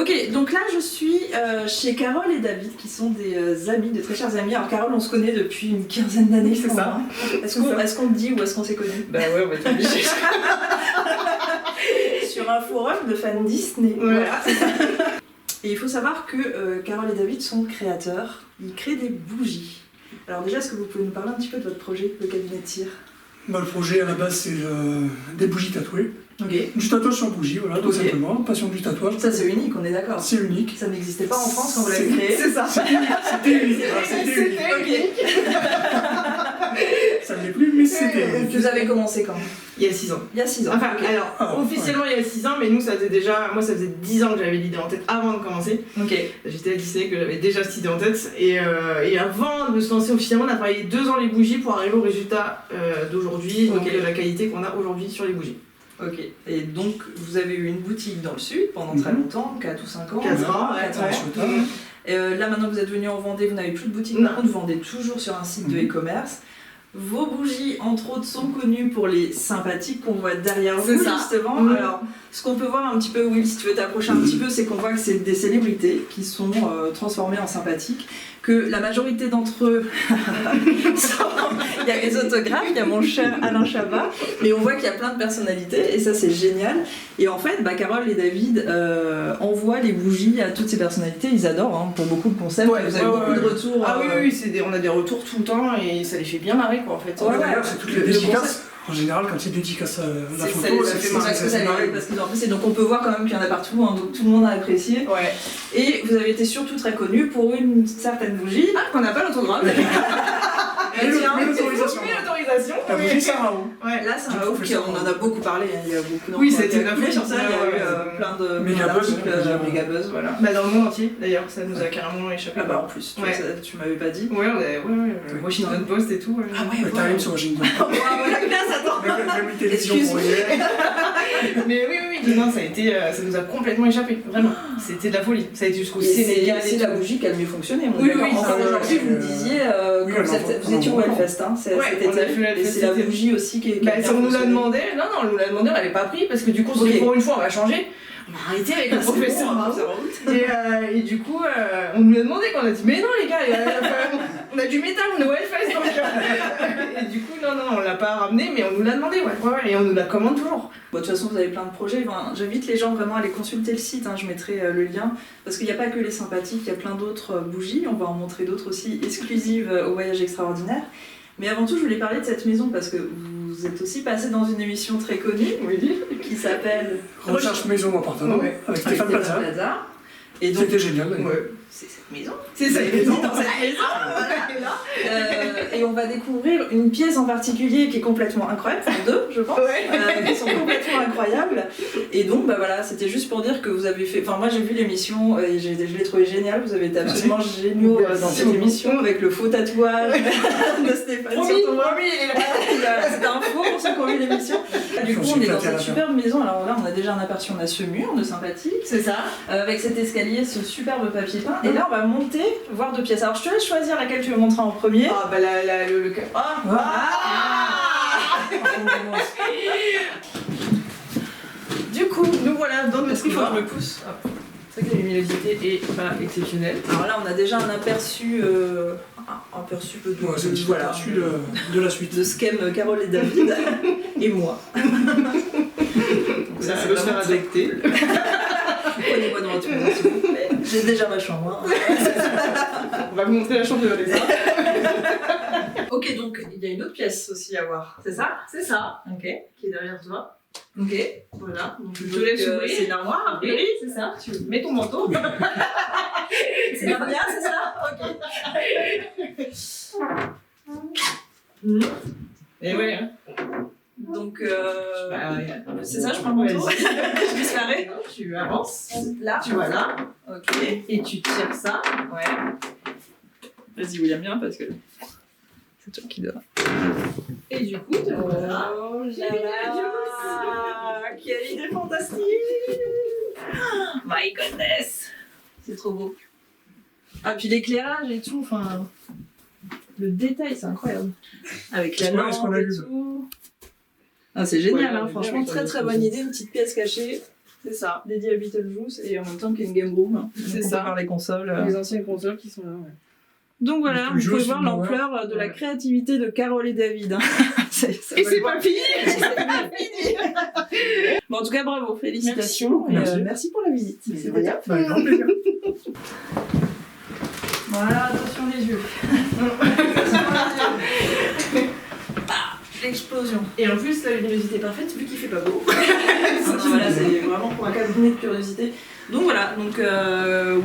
Ok, donc là je suis chez Carole et David qui sont des amis, de très chers amis. Alors Carole, on se connaît depuis une quinzaine d'années, c'est ça. Est-ce qu'on le dit ou est-ce qu'on s'est connus? Bah ouais, on va être obligé. Sur un forum de fans Disney. Ouais. Voilà. Et il faut savoir que Carole et David sont créateurs. Ils créent des bougies. Alors déjà, est-ce que vous pouvez nous parler un petit peu de votre projet, le cabinet de cire? Bah, le projet à la base c'est des bougies tatouées. Ok. Du tatouage sur bougie, voilà, tout simplement. Passion du tatouage. Ça c'est unique, on est d'accord. C'est unique. Ça n'existait pas en France quand vous l'avez créé. C'est ça. C'était unique. Voilà, c'était unique. Ok. Ça ne l'est plus, mais c'était unique. Vous avez commencé quand? Il y a 6 ans. Il y a 6 ans. Enfin, Ok. alors, Ah, officiellement il y a 6 ans, mais nous ça faisait déjà. Moi ça faisait 10 ans que j'avais l'idée en tête avant de commencer. Ok. J'étais à Disney, que j'avais déjà cette idée en tête. Et avant de se lancer officiellement, on a travaillé 2 ans les bougies pour arriver au résultat d'aujourd'hui, donc Ok. de la qualité qu'on a aujourd'hui sur les bougies. Ok. Et donc vous avez eu une boutique dans le sud pendant très longtemps, 4 ou 5 ans. 4 ans, ouais. 4 ans. Là maintenant que vous êtes venu en Vendée, vous n'avez plus de boutique, Non. par contre vous vendez toujours sur un site de e-commerce. Vos bougies, entre autres, sont connues pour les sympathiques qu'on voit derrière vous, C'est ça. justement. Mmh. Alors, ce qu'on peut voir un petit peu, Will, si tu veux t'approcher un petit peu, c'est qu'on voit que c'est des célébrités qui sont transformées en sympathiques, que la majorité d'entre eux, il y a les autographes, il y a mon cher Alain Chabat, mais on voit qu'il y a plein de personnalités, et ça c'est génial. Et en fait, Carole et David envoient les bougies à toutes ces personnalités, ils adorent, hein, pour beaucoup de concepts, Ouais, vous avez ouais, beaucoup de ouais. retours. Ah oui, on a des retours tout le temps et ça les fait bien marrer quoi en fait. Ouais, D'ailleurs, c'est toutes les Le dédicaces. concept. En général, quand c'est dédicace la C'est photo, ça, c'est c'est ça, c'est marrant. parce qu'ils ont apprécié. Donc on peut voir quand même qu'il y en a partout, hein, donc tout le monde a apprécié. Ouais. Et vous avez été surtout très connu pour une certaine bougie qu'on n'a pas l'autographe. Mais l'autorisation. Mais l'autorisation. La bougie Sarao. Ouais. Là, c'est un ouf on en a beaucoup parlé, hein, il y a beaucoup d'enfants Oui, qui c'était ont une appelé affaire. sur ça, il y a eu plein de Méga buzz, d'articles, méga buzz, voilà. Bah dans le monde entier d'ailleurs, ça nous a carrément échappé. Ah bah en plus, tu, Ouais. vois, tu m'avais pas dit. Ouais, Washington Post et tout. Ah ouais, Mais t'as rien sur Washington. la classe, attends. Même les télévisions pour Mais oui, non, ça nous a complètement échappé, vraiment. C'était de la folie. Ça a été jusqu'au Sénégal. C'est la bougie qui a le mieux fonctionné. Oui, Encore ça, aujourd'hui, vous me disiez, oui, comme vous étiez au Hellfest, hein, Ouais, on a fait le et Hellfest, c'est la c'était- bougie aussi qui Bah, a bien si on nous l'a fonctionné. demandé, non, on nous l'a demandé, on l'avait pas pris parce que du coup, on s'est dit, Ok. pour une fois, on va changer. On a arrêté avec le C'est bon, professeur. hein, ça va. Et du coup, on nous l'a demandé, qu'on a dit, mais non, les gars, on a du métal, on est au Hellfest. Donc, et du coup, non, on l'a pas ramené, mais on nous l'a demandé, ouais, et on nous la commande toujours. Bon, de toute façon, vous avez plein de projets. Enfin, j'invite les gens vraiment à aller consulter le site. Hein, je mettrai le lien. Parce qu'il n'y a pas que les sympathiques, il y a plein d'autres bougies. On va en montrer d'autres aussi exclusives au Voyage Extraordinaire. Mais avant tout, je voulais parler de cette maison parce que vous êtes aussi passé dans une émission très connue qui s'appelle Recherche maison appartement Ouais. avec Stéphane Plaza. Et donc, C'était génial. d'ailleurs. Ouais. c'est cette maison. C'est ça, Cette maison, dans cette maison. Voilà. Et on va découvrir une pièce en particulier qui est complètement incroyable, enfin deux, je pense, Ouais. qui sont complètement incroyables. Et donc, voilà, c'était juste pour dire que vous avez fait. Enfin, moi j'ai vu l'émission et je l'ai trouvé génial. Vous avez été absolument géniaux dans Merci cette beaucoup. émission avec le faux tatouage de Stéphane sur ton bras. C'était un faux pour ceux qui ont vu l'émission. Du coup, on est dans cette superbe maison. Alors là, on a déjà un aperçu, on a ce mur de sympathie. C'est ça. Avec cet escalier, ce superbe papier peint. Et là, on va monter, voir deux pièces. Alors, je te laisse choisir laquelle tu veux montrer en premier. Ah, bah le Du coup, nous voilà dans notre Est-ce qu'il faut que je couloir. me pousse? C'est vrai que la luminosité est pas exceptionnelle. Alors là, on a déjà un aperçu, aperçu de, Ouais, c'est un petit voilà, aperçu de la suite. de ce qu'aiment Carole et David et moi. Donc Ça c'est peut se vraiment faire très adopter. cool. Prenez-moi dans votre maison, s'il vous plaît. J'ai déjà ma chambre. Hein. On va vous montrer la chambre de Vanessa. Ok, donc il y a une autre pièce aussi à voir. C'est ça, c'est ça, Ok. qui est derrière toi. Ok. Voilà. Donc Je je te laisse ouvrir. C'est une armoire, a priori. Oui, c'est ça. Tu mets ton manteau. C'est la première, c'est ça? Ok. Et ouais. Hein. Donc, Bah, c'est ça, je prends le manteau. Vas-y. Je disparais. Tu avances. Là. Tu vois là. Ok. Et tu tires ça. Ouais. Vas-y, William, bien parce que c'est toi qui dois. Et du coup, te voilà. Oh là, quelle idée fantastique! My goodness! C'est trop beau. Ah, puis l'éclairage et tout, enfin. Le détail, c'est incroyable. Avec la Est-ce qu'on lampe a et vu tout. Ah, c'est génial, Ouais, hein, on franchement, est bien très avec très ça. bonne idée, une petite pièce cachée. C'est ça. dédié à Beetlejuice et en même temps qu'il y a une game room. Hein. C'est Donc on ça. peut voir les consoles. Les anciennes consoles qui sont là, ouais. Donc voilà, vous Beetlejuice, pouvez voir l'ampleur de la Ouais. créativité de Carole et David. Hein. Et c'est pas fini. Bon, en tout cas, bravo, félicitations. Merci. Et, merci pour la visite. C'est rien. Avec grand plaisir. Voilà, attention les yeux. Ah, l'explosion. Et en plus, la luminosité est parfaite vu qu'il fait pas beau. Voilà, c'est vraiment pour un cabinet de curiosité. Donc voilà, donc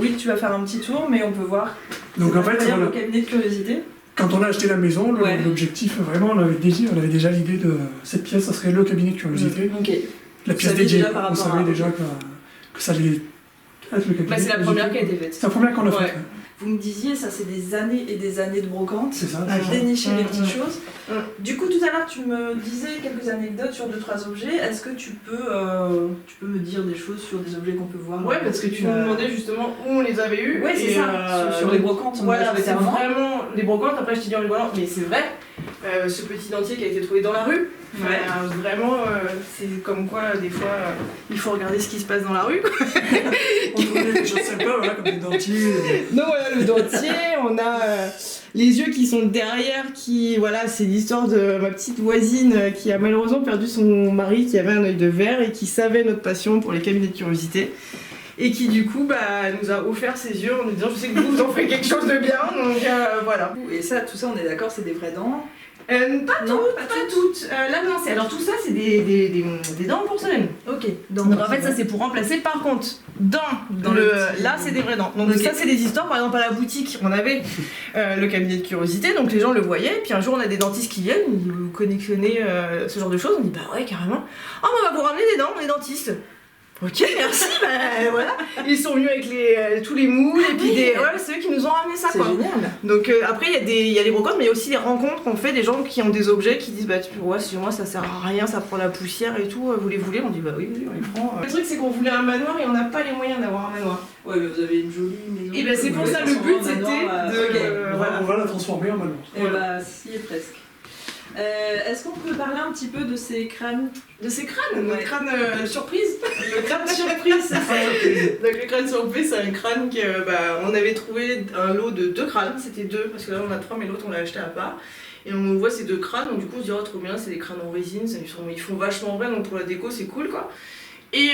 oui, tu vas faire un petit tour, mais on peut voir. Donc en fait, Incroyable, voilà, le cabinet de curiosité. quand on a acheté la maison, Ouais. l'objectif, vraiment, on avait déjà l'idée de cette pièce, ça serait le cabinet de curiosité. Ok. La pièce savez dédiée, déjà par on rapport savait à- déjà que ça allait être le cabinet. Bah, c'est la de première qui curiosité. a été faite. C'est la première qu'on a Ouais. faite. Vous me disiez, ça c'est des années et des années de brocante. C'est ça. À dénicher les petites Mm. choses. Du coup, tout à l'heure, tu me disais quelques anecdotes sur 2-3 objets. Est-ce que tu peux me dire des choses sur des objets qu'on peut voir Ouais, parce que tu nous demandais justement où on les avait eus. Ouais, c'est et, ça. Sur les brocantes, on Voilà, a c'est vraiment. vraiment les brocantes. Après, je t'ai dit en rigolant, mais c'est vrai. Ce petit dentier qui a été trouvé dans la rue. Ouais. Vraiment, c'est comme quoi, des fois, il faut regarder ce qui se passe dans la rue. On trouvait des choses sympas, voilà, comme des dentiers. Donc voilà, le dentier, on a les yeux qui sont derrière, voilà, c'est l'histoire de ma petite voisine qui a malheureusement perdu son mari qui avait un œil de verre et qui savait notre passion pour les cabinets de curiosité. Et qui du coup nous a offert ses yeux en nous disant je sais que vous en ferez quelque chose de bien, donc voilà. Et ça, tout ça, on est d'accord, c'est des vraies dents. Pas Non, toutes, pas toutes. Là non, alors tout ça c'est des dents en porcelaine. Ok. Donc en fait ça c'est pour remplacer par contre dans le le petit- là c'est des vraies dents. Donc Ok. ça c'est des histoires, par exemple à la boutique on avait le cabinet de curiosité, donc les gens le voyaient, puis un jour on a des dentistes qui viennent, vous collectionnez ce genre de choses, on dit bah ouais carrément. Oh on va vous ramener des dents, les dentistes. Ok, merci, bah voilà. Ils sont venus avec tous les moules et puis oui. ouais, c'est eux qui nous ont ramené ça C'est quoi. génial. Donc après il y a les brocantes, mais il y a aussi les rencontres qu'on fait, des gens qui ont des objets qui disent bah ouais si moi ça sert à rien, ça prend la poussière et tout, vous les voulez? On dit bah oui, on les prend. Le truc c'est qu'on voulait un manoir et on n'a pas les moyens d'avoir un manoir. Ouais, mais vous avez une jolie maison. Et ben c'est pour Vous ça voulez le but transformer en c'était manoir, de ok. voilà. On va la transformer en manoir. Et bah, si et presque. Est-ce qu'on peut parler un petit peu de ces crânes? De ces crânes, Ouais. le crâne surprise. Le crâne surprise, c'est ça. Donc le crâne surprise c'est un crâne que on avait trouvé un lot de 2 crânes, c'était 2 parce que là on a 3 mais l'autre on l'a acheté à part. Et on voit ces 2 crânes, donc du coup on se dit oh trop bien, c'est des crânes en résine, ils font vachement vrai, donc pour la déco c'est cool quoi. Et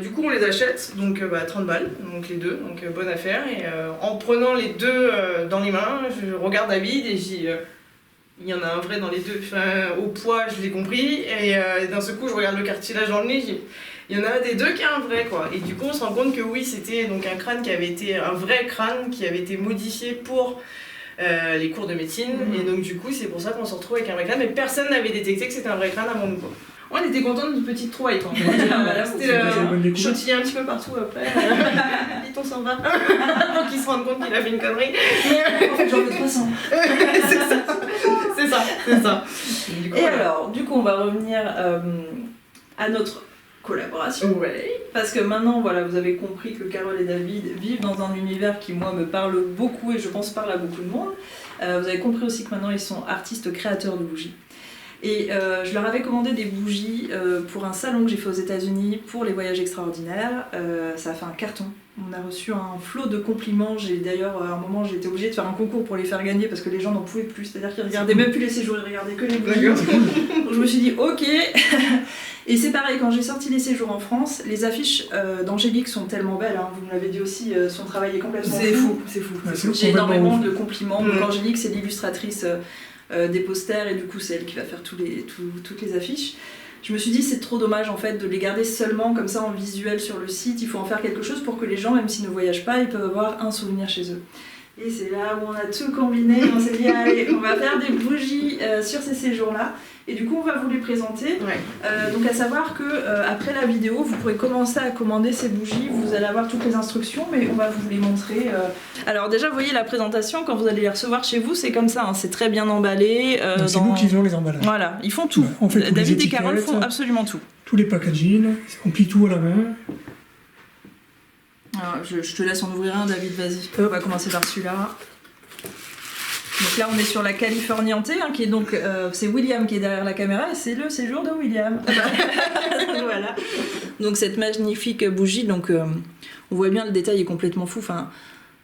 du coup on les achète, donc 30 balles, donc les 2, donc bonne affaire. Et en prenant les 2 dans les mains, je regarde David et je dis il y en a un vrai dans les 2, enfin, au poids je l'ai compris, et d'un seul coup je regarde le cartilage dans le nez, je dis il y en a un des 2 qui est un vrai quoi. Et du coup on se rend compte que oui c'était donc un crâne qui avait été, un vrai crâne qui avait été modifié pour les cours de médecine, et donc du coup c'est pour ça qu'on se retrouve avec un vrai crâne, mais personne n'avait détecté que c'était un vrai crâne avant nous quoi. On était contents d'une petite trouvaille quoi. C'était C'est une bonne découverte. chotillé un petit peu partout après. Vite on s'en va. Pour qu'il se rende compte qu'il a fait une connerie. En fait, j'en veux 300. C'est ça. Du coup, Et voilà. alors, du coup, on va revenir à notre collaboration. Ouais. Parce que maintenant, voilà, vous avez compris que Carole et David vivent dans un univers qui, moi, me parle beaucoup et je pense parle à beaucoup de monde. Vous avez compris aussi que maintenant, ils sont artistes créateurs de bougies. Et je leur avais commandé des bougies pour un salon que j'ai fait aux États-Unis pour les voyages extraordinaires. Ça a fait un carton. On a reçu un flot de compliments. J'ai d'ailleurs, à un moment, j'ai été obligée de faire un concours pour les faire gagner parce que les gens n'en pouvaient plus. C'est-à-dire qu'ils regardaient même plus les séjours, ils regardaient que les bougies. D'accord. Donc je me suis dit, ok. Et c'est pareil, quand j'ai sorti les séjours en France, les affiches d'Angélique sont tellement belles. Hein, vous me l'avez dit aussi, son travail est complètement C'est fou. fou. Ouais, c'est J'ai complètement énormément ouf. de compliments. Mm. Donc Angélique, c'est l'illustratrice des posters et du coup, c'est elle qui va faire toutes les affiches. Je me suis dit, c'est trop dommage en fait de les garder seulement comme ça en visuel sur le site. Il faut en faire quelque chose pour que les gens, même s'ils ne voyagent pas, ils peuvent avoir un souvenir chez eux. Et c'est là où on a tout combiné. On s'est dit, allez, on va faire des bougies sur ces séjours-là. Et du coup, on va vous les présenter. Ouais. Donc à savoir que après la vidéo, vous pourrez commencer à commander ces bougies, vous allez avoir toutes les instructions, mais on va vous les montrer. Alors déjà, vous voyez la présentation, quand vous allez les recevoir chez vous, c'est comme ça, hein, c'est très bien emballé. Donc, c'est nous qui faisons les emballages. Voilà, ils font tout. Ouais, on fait toutes les David et Carole étiquettes. font absolument tout. Tous les packaging, on plie tout à la main. Alors, je te laisse en ouvrir un, David, vas-y. On va commencer par celui-là. Donc là, on est sur la Californiante, hein, qui est donc c'est William qui est derrière la caméra et c'est le séjour de William. Donc voilà. Donc cette magnifique bougie, donc on voit bien le détail est complètement fou. Enfin,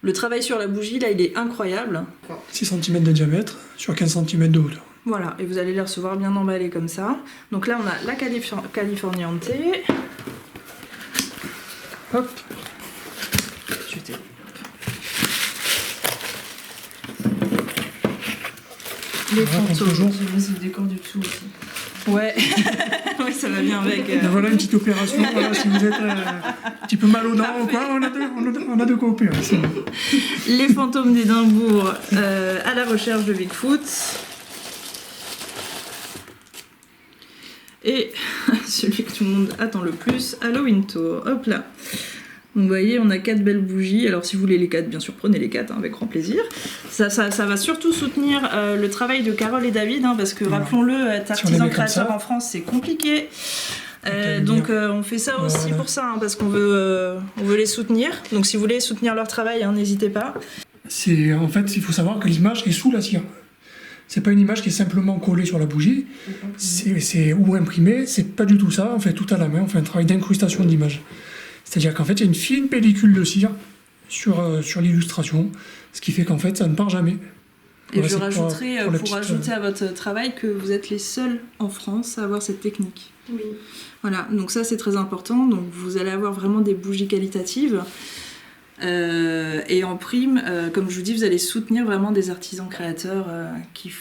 le travail sur la bougie là, il est incroyable. 6 cm de diamètre sur 15 cm de hauteur. Voilà, et vous allez les recevoir bien emballés comme ça. Donc là, on a la Californiante. Hop. Jetez. Les Voilà, fantômes. toujours. C'est le décor du dessous aussi. Ouais, ouais, ça va bien avec. Et voilà une petite opération, voilà, si vous êtes un petit peu mal aux dents ou quoi, on a de quoi opérer. C'est bon. Les fantômes d'Édimbourg à la recherche de Bigfoot. Et celui que tout le monde attend le plus, Halloween Tour. Hop là. Donc vous voyez, on a 4 belles bougies. Alors si vous voulez les 4, bien sûr, prenez les 4 hein, avec grand plaisir. Ça va surtout soutenir le travail de Carole et David, hein, parce que Voilà. rappelons-le, être Si on les met artisan comme créateur ça. en France, c'est compliqué. Donc, On fait ça aussi Voilà. pour ça, hein, parce qu'on veut les soutenir. Donc si vous voulez soutenir leur travail, hein, n'hésitez pas. En fait, il faut savoir que l'image est sous la cire. C'est pas une image qui est simplement collée sur la bougie, ou imprimée, c'est pas du tout ça, on fait tout à la main, on fait un travail d'incrustation d'image. C'est-à-dire qu'en fait, il y a une fine pellicule de cire sur l'illustration, ce qui fait qu'en fait, ça ne part jamais. Et Voilà, je c'est rajouterai, la pour petite, rajouter à votre travail, que vous êtes les seuls en France à avoir cette technique. Oui. Voilà, donc ça c'est très important. Donc vous allez avoir vraiment des bougies qualitatives. Et en prime, comme je vous dis, vous allez soutenir vraiment des artisans créateurs qui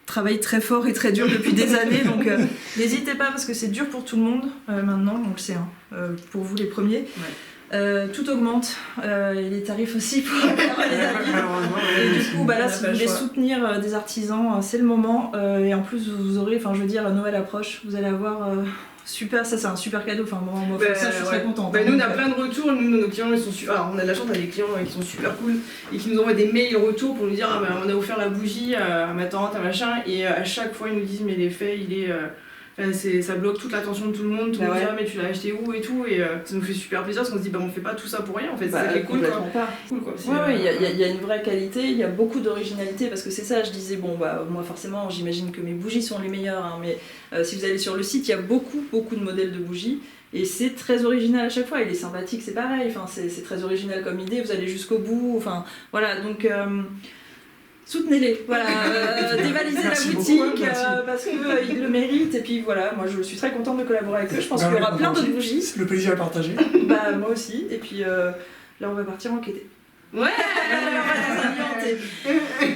travaillent très fort et très dur depuis des années. Donc n'hésitez pas parce que c'est dur pour tout le monde maintenant, on le sait, hein, pour vous les premiers. Ouais. Tout augmente, et les tarifs aussi pour Carole et David. Et du coup, bah là, si vous voulez soutenir des artisans, c'est le moment. Et en plus, vous aurez, enfin, je veux dire, Noël approche, vous allez avoir super, ça c'est un super cadeau. Enfin, moi, ça, je suis très contente. Nous, on a plein de retours. Nous, nos clients, ils sont super. Alors, on a de la chance, on a des clients qui sont super cool et qui nous envoient des mails retour pour nous dire on a offert la bougie à ma tante, à machin. Et à chaque fois, ils nous disent mais l'effet, il est. Ça bloque toute l'attention de tout le monde, tout le monde dit mais tu l'as acheté où et tout, et ça nous fait super plaisir parce qu'on se dit on fait pas tout ça pour rien en fait, c'est ça qui est cool quoi. Cool, quoi. Ouais, il y a une vraie qualité, il y a beaucoup d'originalité parce que c'est ça, je disais moi forcément j'imagine que mes bougies sont les meilleures, hein, mais si vous allez sur le site il y a beaucoup de modèles de bougies et c'est très original à chaque fois, il est sympathique, c'est pareil, enfin, c'est très original comme idée, vous allez jusqu'au bout, enfin voilà donc. Soutenez-les, voilà, dévalisez Merci la boutique beaucoup, merci. parce qu'ils le méritent et puis voilà, moi je suis très contente de collaborer avec eux, je pense qu'il y aura plein d'autres bougies. C'est le plaisir à partager. Bah moi aussi, et puis là on va partir enquêter. Ouais.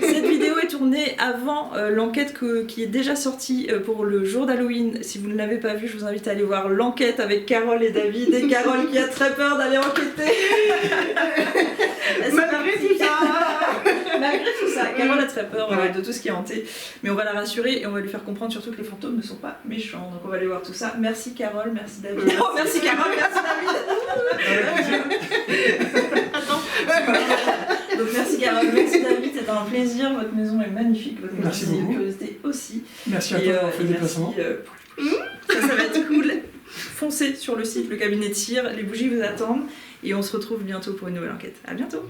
Cette vidéo est tournée avant l'enquête qui est déjà sortie pour le jour d'Halloween. Si vous ne l'avez pas vue, je vous invite à aller voir l'enquête avec Carole et David. Et Carole qui a très peur d'aller enquêter. Malgré tout ça, Carole a très peur de tout ce qui est hanté. Mais on va la rassurer et on va lui faire comprendre surtout que les fantômes ne sont pas méchants. Donc on va aller voir tout ça. Merci Carole, merci David. Oh, merci Carole, merci David. Attends. Donc merci Carole, merci David, c'était un plaisir, votre maison est magnifique, votre Merci magazine beaucoup. Curiosité aussi. Merci à toi d'avoir fait le déplacement. Ça va être cool. Foncez sur le site, le cabinet de cire, les bougies vous attendent et on se retrouve bientôt pour une nouvelle enquête. À bientôt.